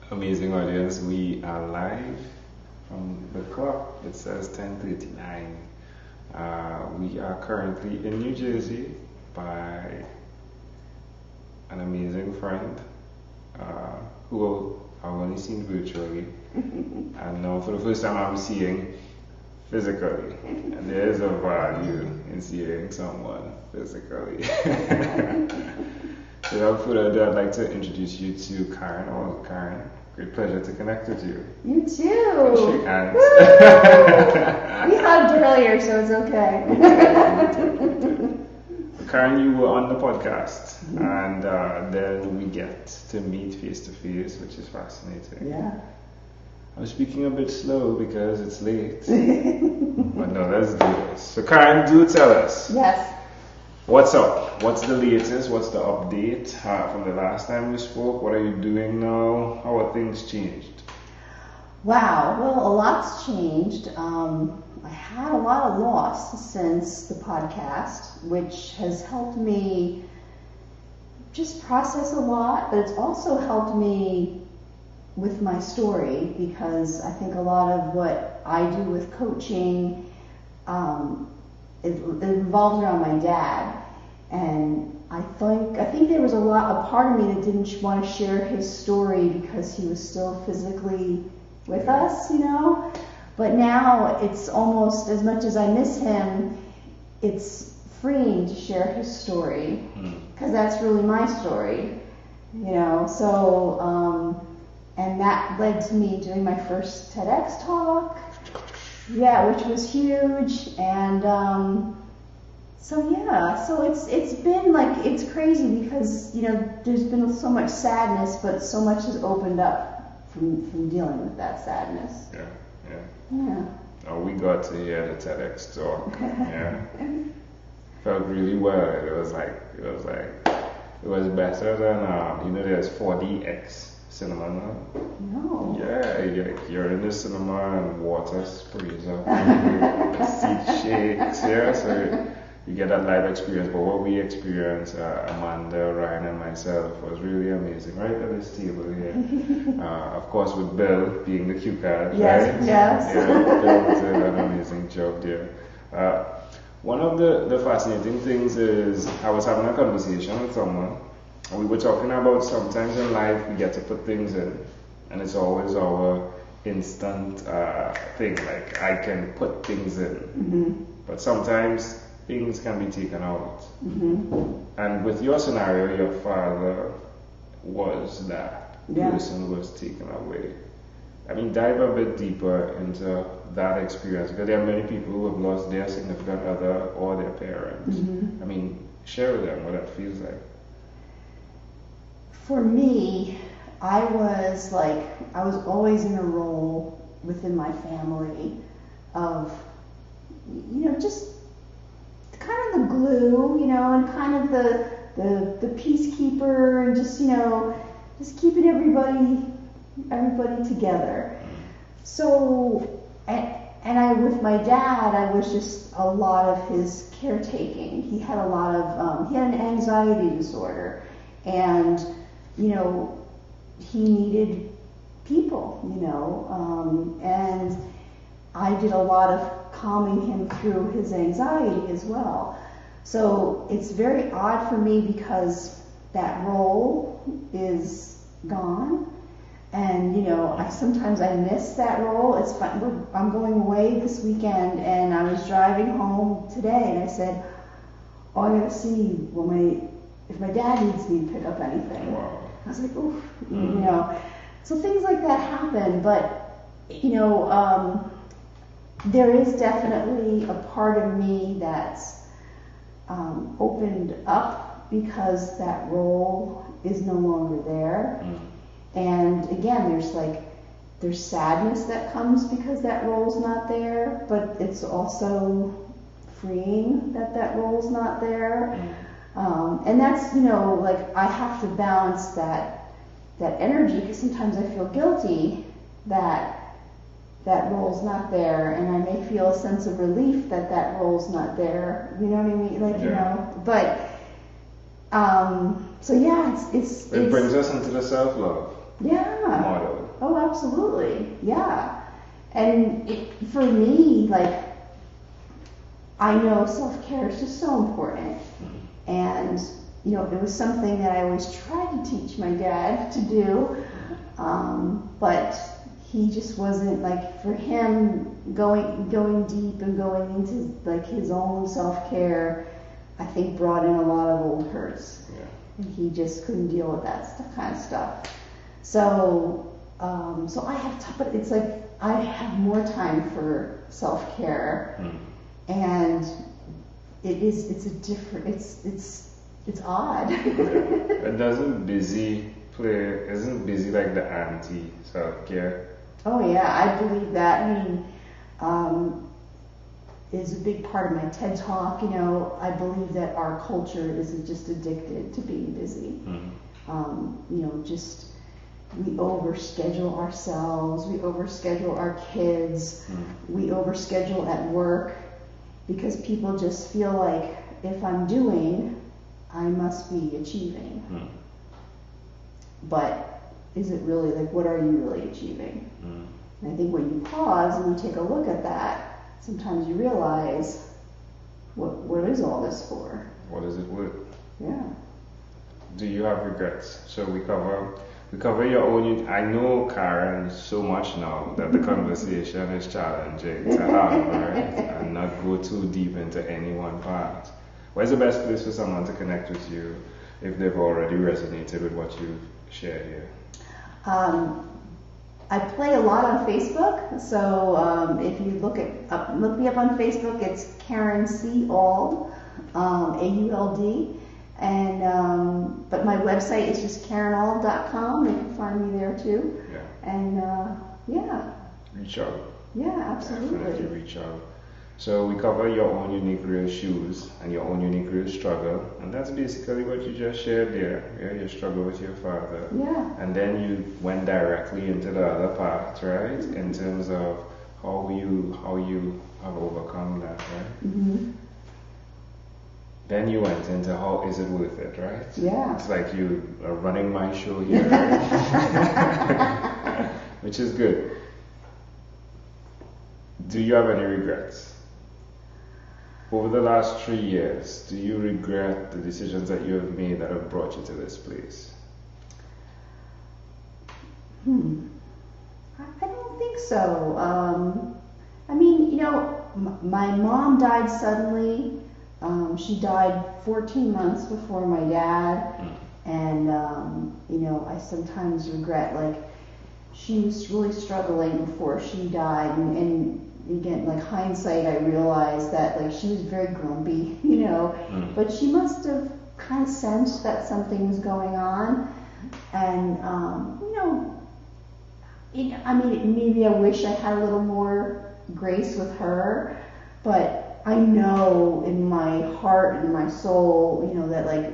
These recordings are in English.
Amazing audience, we are live from the clock. It says 10:39. We are currently in New Jersey by an amazing friend who I've only seen virtually, and now for the first time I'm seeing physically. And there is a value in seeing someone physically. Without further ado, I'd like to introduce you to Karen Auld. Karen, great pleasure to connect with you. You too. Shake hands. We hugged earlier, so it's okay. Karen, you were on the podcast, and then we get to meet face to face, which is fascinating. Yeah. I'm speaking a bit slow because it's late. But no, let's do this. So Karen, do tell us. Yes. What's up? What's the latest? What's the update from the last time we spoke? What are you doing now? How are things changed? Wow. Well, a lot's changed. I had a lot of loss since the podcast, which has helped me just process a lot, but it's also helped me with my story, because I think a lot of what I do with coaching, it revolves around my dad. And I think there was a part of me that didn't want to share his story because he was still physically with us, you know. But now it's almost, as much as I miss him, it's freeing to share his story, because that's really my story, you know. So, and that led to me doing my first TEDx talk, which was huge. And so it's been like, it's crazy because, you know, there's been so much sadness, but so much has opened up from dealing with that sadness. Yeah. We got to hear the TEDx talk. Yeah. Felt really well. It was better than there's 4DX cinema now. No. Yeah, you're in the cinema and water sprays up, the seat shakes. Yeah, so you get that live experience. But what we experienced, Amanda, Ryan, and myself, was really amazing. Right at this table here, of course, with Bill being the cue card. Yes, right? yes. Yeah, Bill did an amazing job there. One of the fascinating things is I was having a conversation with someone, and we were talking about sometimes in life we get to put things in, and it's always our instant thing, like I can put things in, but sometimes things can be taken out. And with your scenario, your father was that person was taken away. I mean, dive a bit deeper into that experience, because there are many people who have lost their significant other or their parents. I mean, share with them what that feels like. For me, I was always in a role within my family of, you know, just kind of the glue, you know, and kind of the peacekeeper, and just, you know, just keeping everybody together. So, and with my dad, I was just a lot of his caretaking. He had he had an anxiety disorder, and, you know, he needed people, you know, and I did a lot of calming him through his anxiety as well. So it's very odd for me because that role is gone. And, you know, sometimes I miss that role. It's fun. I'm going away this weekend, and I was driving home today, and I said, oh, I gotta see if my dad needs me to pick up anything. Wow. I was like, oof, you know. So things like that happen, but, you know, there is definitely a part of me that's opened up because that role is no longer there. And again, there's sadness that comes because that role's not there, but it's also freeing that role's not there. And that's, you know, like, I have to balance that energy, because sometimes I feel guilty that role's not there, and I may feel a sense of relief that role's not there. You know what I mean? Like, you know, but so yeah, it's it brings us into the self-love. Yeah. model. Oh, absolutely. Yeah. And for me, like, I know self-care is just so important. And, you know, it was something that I always tried to teach my dad to do. But he just wasn't, like, for him, going deep and going into, like, his own self-care, I think brought in a lot of old hurts. Yeah. And he just couldn't deal with that kind of stuff. So, so I have, but it's like I have more time for self-care, and it's a different, it's odd. It doesn't busy play, isn't busy like the anti self-care? Oh yeah, I believe that. I mean, is a big part of my TED Talk. You know, I believe that our culture is just addicted to being busy. You know, just we overschedule ourselves, we overschedule our kids, we overschedule at work because people just feel like if I'm doing, I must be achieving. But is it really, like, what are you really achieving? And I think when you pause and you take a look at that, sometimes you realize, what is all this for? What is it worth? Yeah. Do you have regrets? So we cover your own. I know Karen so much now that the conversation is challenging to have, right? And not go too deep into any one part. Where's the best place for someone to connect with you if they've already resonated with what you've shared here? I play a lot on Facebook, so if you look me up on Facebook, it's Karen C. Auld, AULD, and but my website is just KarenAuld.com. You can find me there too. Yeah. And yeah. Reach out. Yeah, absolutely. Definitely reach out. So we cover your own unique real shoes and your own unique real struggle, and that's basically what you just shared there. Yeah, your struggle with your father. Yeah. And then you went directly into the other part, right? In terms of how you have overcome that, right? Then you went into how is it worth it, right? Yeah. It's like you are running my show here, right? Which is good. Do you have any regrets? Over the last 3 years, do you regret the decisions that you have made that have brought you to this place? I don't think so. I mean, you know, my mom died suddenly. She died 14 months before my dad. And, you know, I sometimes regret, like, she was really struggling before she died. And again, like, hindsight, I realized that, like, she was very grumpy, you know, but she must have kind of sensed that something was going on. And, you know, I mean, maybe I wish I had a little more grace with her, but I know in my heart and my soul, you know, that, like,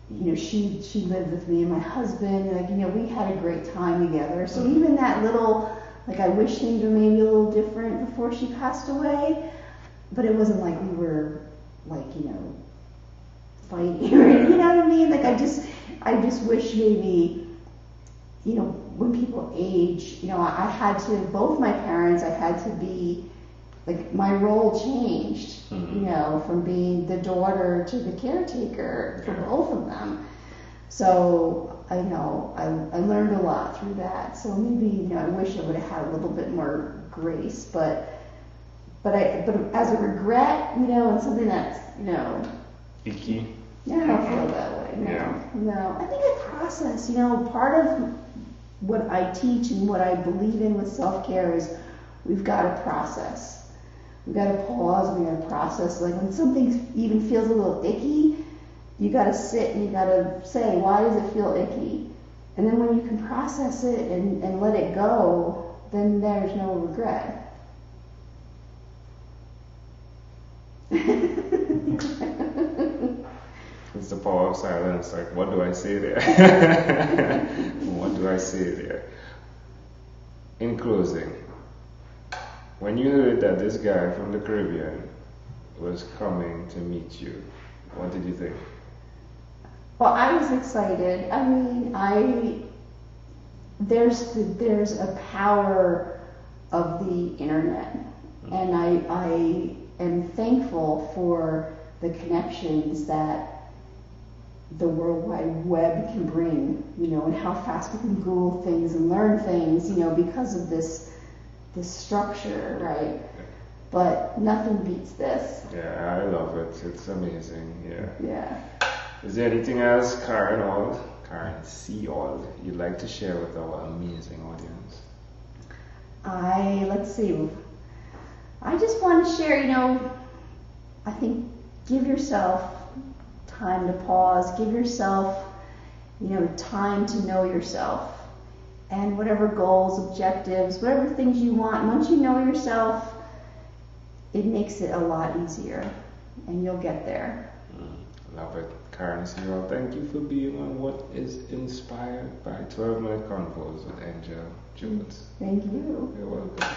you know, she lived with me and my husband, like, you know, we had a great time together. So even that little, like, I wish things were maybe a little different before she passed away, but it wasn't like we were, like, you know, fighting, you know what I mean? Like, I just wish maybe, you know, when people age, you know, I had to, both my parents, I had to be, like, my role changed, you know, from being the daughter to the caretaker for both of them. So I know I learned a lot through that. So maybe, you know, I wish I would have had a little bit more grace, but as a regret, you know, and something that's, you know, icky. Yeah, I don't feel that way. No, Yeah. No. I think a process. You know, part of what I teach and what I believe in with self-care is we've got to process. We've got to pause. We've got to process. Like when something even feels a little icky, you got to sit and you got to say, why does it feel icky? And then when you can process it and let it go, then there's no regret. It's the power of silence. Like, what do I say there? What do I say there? In closing, when you heard that this guy from the Caribbean was coming to meet you, what did you think? Well, I was excited. I mean, there's a power of the internet, and I am thankful for the connections that the World Wide Web can bring, and how fast we can Google things and learn things, because of this structure, right? But nothing beats this. Yeah, I love it. It's amazing. Yeah. Yeah. Is there anything else, Karen C. Auld, you'd like to share with our amazing audience? Let's see. I just want to share, I think give yourself time to pause, give yourself, time to know yourself. And whatever goals, objectives, whatever things you want, once you know yourself, it makes it a lot easier, and you'll get there. Love it. Karen C. Auld, thank you for being on What is Inspired by 12 Minute Convos with Angel Jones. Thank you. You're welcome.